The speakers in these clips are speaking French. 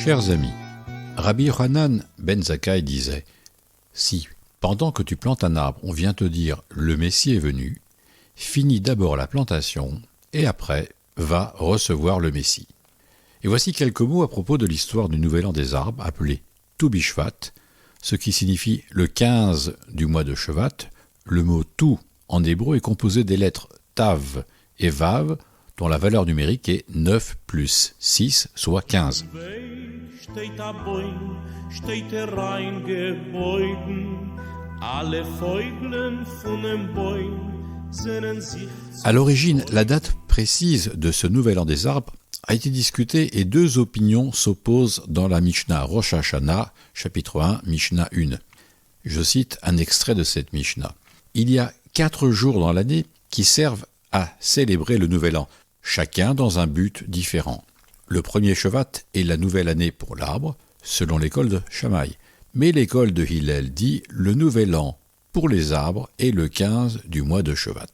Chers amis, Rabbi Yochanan ben Zakkai disait « Si, pendant que tu plantes un arbre, on vient te dire « le Messie est venu », finis d'abord la plantation et après, va recevoir le Messie. » Et voici quelques mots à propos de l'histoire du Nouvel An des arbres, appelé Tu Bishvat, ce qui signifie le 15 du mois de Shevat. Le mot Tu en hébreu est composé des lettres Tav et Vav, dont la valeur numérique est 9 plus 6, soit 15. À l'origine, la date précise de ce Nouvel An des arbres a été discutée et deux opinions s'opposent dans la Mishnah Rosh Hashanah, chapitre 1, Mishnah 1. Je cite un extrait de cette Mishnah. Il y a 4 jours dans l'année qui servent à célébrer le Nouvel An, chacun dans un but différent. Le premier Shevat est la nouvelle année pour l'arbre, selon l'école de Shammai. Mais l'école de Hillel dit le Nouvel An pour les arbres est le 15 du mois de Shevat.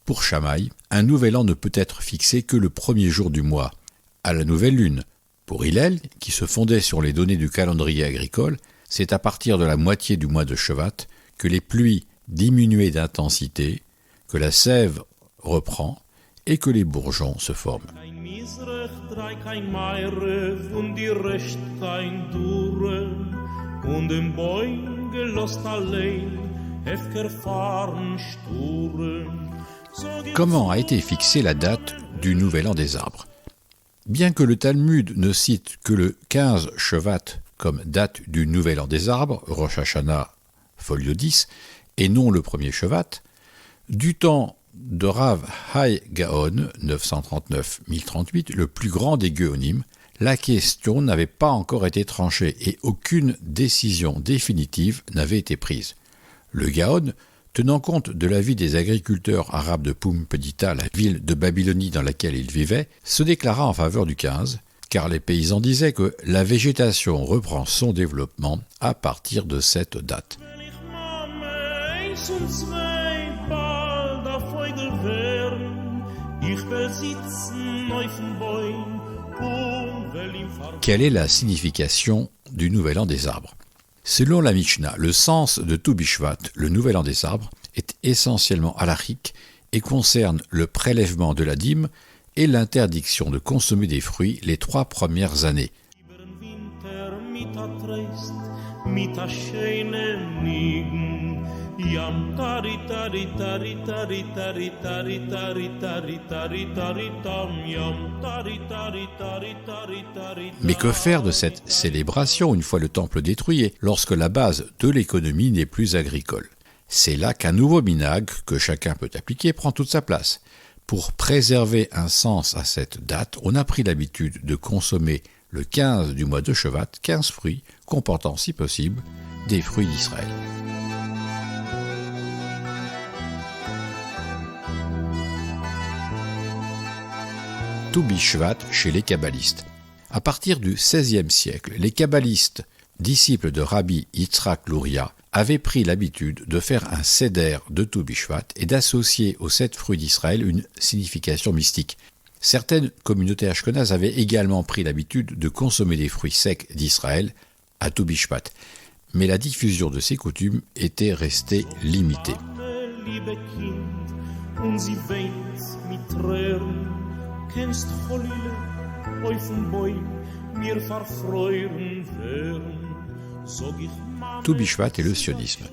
Pour Shammai, un Nouvel An ne peut être fixé que le premier jour du mois, à la nouvelle lune. Pour Hillel, qui se fondait sur les données du calendrier agricole, c'est à partir de la moitié du mois de Shevat que les pluies diminuent d'intensité, que la sève reprend et que les bourgeons se forment. Comment a été fixée la date du Nouvel An des arbres ? Bien que le Talmud ne cite que le 15 Shevat comme date du Nouvel An des arbres, Rosh Hashanah, folio 10, et non le premier Shevat, du temps de Rav Hai Gaon, 939-1038, le plus grand des Géonim, la question n'avait pas encore été tranchée et aucune décision définitive n'avait été prise. Le Gaon, tenant compte de l'avis des agriculteurs arabes de Pumbedita, la ville de Babylonie dans laquelle il vivait, se déclara en faveur du 15, car les paysans disaient que la végétation reprend son développement à partir de cette date. Quelle est la signification du Nouvel An des arbres ? Selon la Mishnah, le sens de Tu Bishvat, le Nouvel An des arbres, est essentiellement halachique et concerne le prélèvement de la dîme et l'interdiction de consommer des fruits les 3 premières années. Mais que faire de cette célébration une fois le temple détruit et lorsque la base de l'économie n'est plus agricole ? C'est là qu'un nouveau minhag que chacun peut appliquer prend toute sa place. Pour préserver un sens à cette date, on a pris l'habitude de consommer le 15 du mois de Shevat 15 fruits comportant si possible des fruits d'Israël. Tu Bishvat chez les kabbalistes. À partir du XVIe siècle, les kabbalistes, disciples de Rabbi Yitzhak Luria, avaient pris l'habitude de faire un seder de Tu Bishvat et d'associer aux 7 fruits d'Israël une signification mystique. Certaines communautés ashkénazes avaient également pris l'habitude de consommer des fruits secs d'Israël à Tu Bishvat, mais la diffusion de ces coutumes était restée limitée. Tu Bishvat et le sionisme.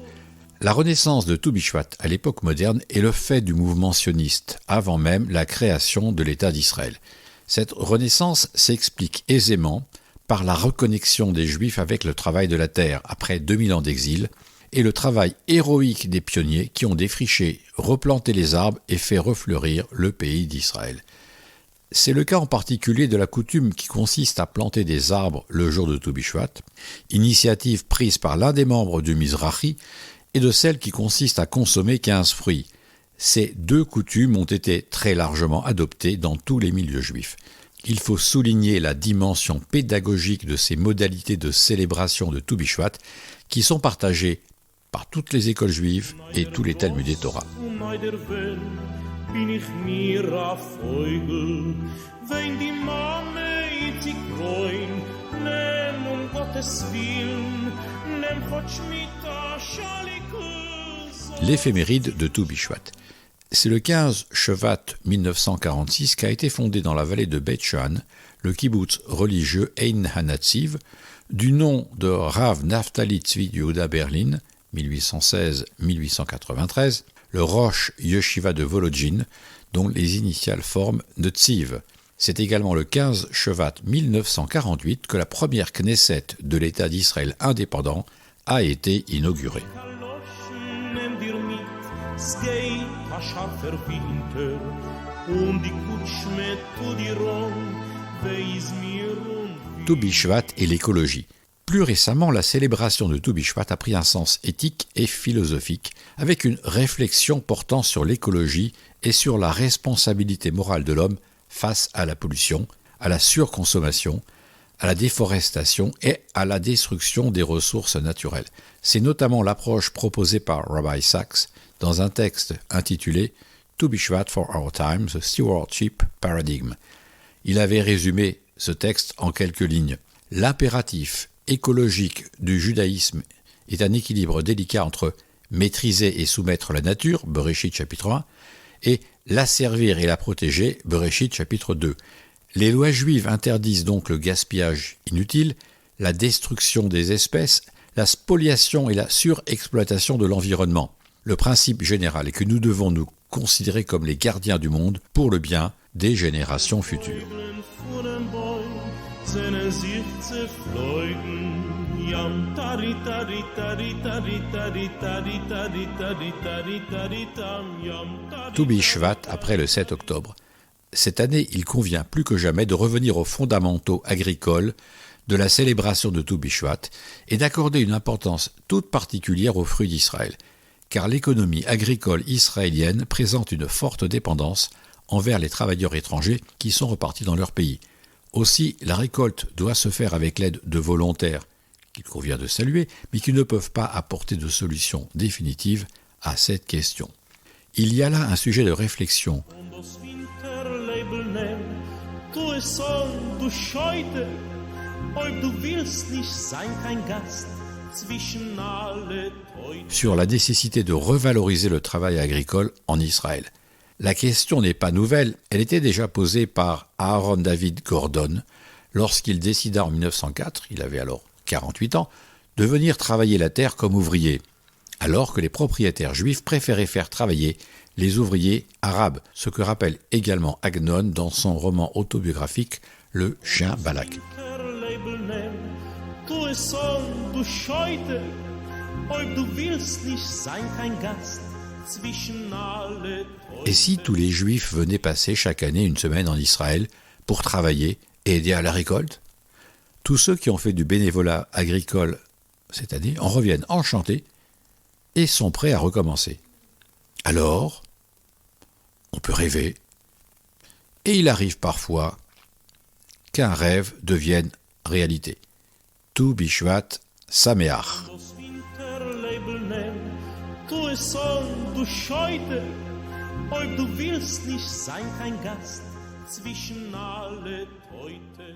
La renaissance de Tu Bishvat à l'époque moderne est le fait du mouvement sioniste, avant même la création de l'État d'Israël. Cette renaissance s'explique aisément par la reconnexion des Juifs avec le travail de la terre après 2000 ans d'exil et le travail héroïque des pionniers qui ont défriché, replanté les arbres et fait refleurir le pays d'Israël. C'est le cas en particulier de la coutume qui consiste à planter des arbres le jour de Tu Bishvat, initiative prise par l'un des membres du Mizrahi, et de celle qui consiste à consommer 15 fruits. Ces 2 coutumes ont été très largement adoptées dans tous les milieux juifs. Il faut souligner la dimension pédagogique de ces modalités de célébration de Tu Bishvat qui sont partagées par toutes les écoles juives et tous les Talmudei Torah. bin ich mir a Vogel, wenn die Mame L'éphéméride de Tou Bishvat. C'est le 15 Shevat 1946 qu'a été fondé dans la vallée de Beit Shean le kibboutz religieux Ein Hanatziv, du nom de Rav Naftali Tzvi Yehuda Berlin, 1816-1893, le Rosh Yeshiva de Volodjine, dont les initiales forment Netziv. C'est également le 15 Shevat 1948 que la première Knesset de l'État d'Israël indépendant a été inaugurée. Tou Bishvat et l'écologie. Plus récemment, la célébration de Tou Bishvat a pris un sens éthique et philosophique, avec une réflexion portant sur l'écologie et sur la responsabilité morale de l'homme face à la pollution, à la surconsommation, à la déforestation et à la destruction des ressources naturelles. C'est notamment l'approche proposée par Rabbi Sachs dans un texte intitulé « Tou Bishvat for Our Time, The Stewardship Paradigm ». Il avait résumé ce texte en quelques lignes. L'impératif écologique du judaïsme est un équilibre délicat entre maîtriser et soumettre la nature, Bereshit chapitre 1, et l'asservir et la protéger, Bereshit chapitre 2. Les lois juives interdisent donc le gaspillage inutile, la destruction des espèces, la spoliation et la surexploitation de l'environnement. Le principe général est que nous devons nous considérer comme les gardiens du monde pour le bien des générations futures. Tou Bishvat après le 7 octobre. Cette année, il convient plus que jamais de revenir aux fondamentaux agricoles de la célébration de Tou Bishvat et d'accorder une importance toute particulière aux fruits d'Israël, car l'économie agricole israélienne présente une forte dépendance envers les travailleurs étrangers qui sont repartis dans leur pays. Aussi, la récolte doit se faire avec l'aide de volontaires, qu'il convient de saluer, mais qui ne peuvent pas apporter de solution définitive à cette question. Il y a là un sujet de réflexion. Sur la nécessité de revaloriser le travail agricole en Israël. La question n'est pas nouvelle, elle était déjà posée par Aaron David Gordon lorsqu'il décida en 1904, il avait alors 48 ans, de venir travailler la terre comme ouvrier, alors que les propriétaires juifs préféraient faire travailler les ouvriers arabes, ce que rappelle également Agnon dans son roman autobiographique Le chien Balak. Et si tous les Juifs venaient passer chaque année une semaine en Israël pour travailler et aider à la récolte ? Tous ceux qui ont fait du bénévolat agricole cette année en reviennent enchantés et sont prêts à recommencer. Alors, on peut rêver, et il arrive parfois qu'un rêve devienne réalité. Tou Bishvat Sameach. Ob du willst nicht sein kein Gast zwischen alle Teute.